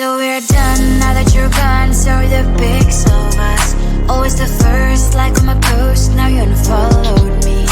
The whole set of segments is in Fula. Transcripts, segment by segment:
So we're done now that you're gone. Sorry the pics of us, always the first like on my post. Now you unfollowed me.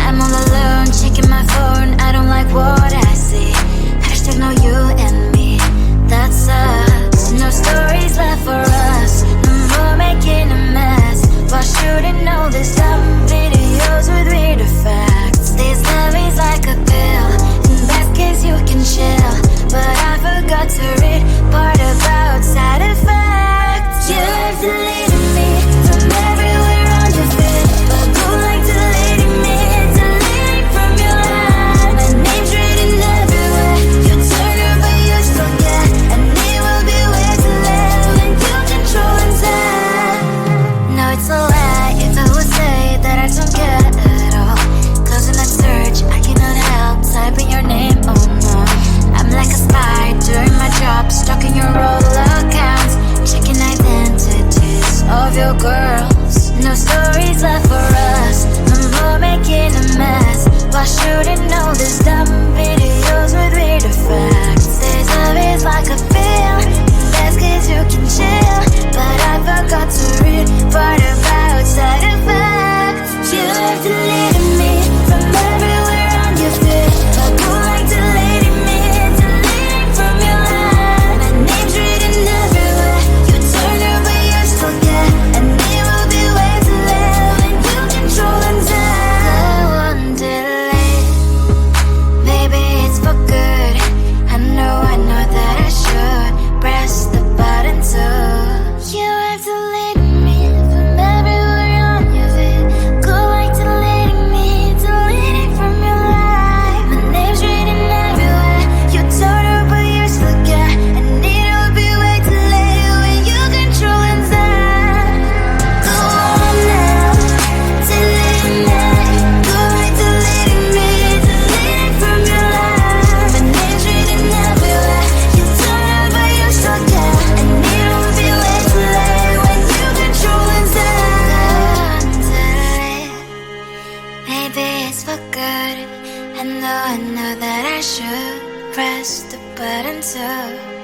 I'm all alone checking my phone. I don't like what I see. Hashtag no you and me. That sucks. No stories left for us. No more making a mess. Why shouldn't know these dumb videos with weird effects? This love is like a pill. In best case you can chill, but I forgot to read part about side effects. You've deleted me from everywhere on your feed, but go like deleting me, deleting from your life. My name's written everywhere. You turn her but you still get, and it will be way to live when you control inside. No, it's a lie if I would say that I don't care at all. Closing that search, I cannot help typing your name, oh no. I'm like a spy doing my job, stalking your roll accounts, checking identities of your girls. No stories left for us, no more making a mess. Why shouldn't know these dumb videos with weird effects? This love is like a pill. In best case you can chill, but I forgot to read part about side effects. You have deleted me from everywhere on your feed, but go like deleting me, deleting from your life. My name's written everywhere. You turn her but you still get, and it will be way to live when you control inside. I won't delay. Maybe it's for good. I know that I should press the button too. You have deleted me from everywhere on your feed. Go like deleting me, deleting from your life. My name's written everywhere. You told her but you still get, and it will be way too late when you control inside. Go on now, delete me. Go like deleting me, deleting from your life. My name's written everywhere. You told her but you still get, and it will be way too late when you control inside. Maybe it's for good. I know that I should press the button too.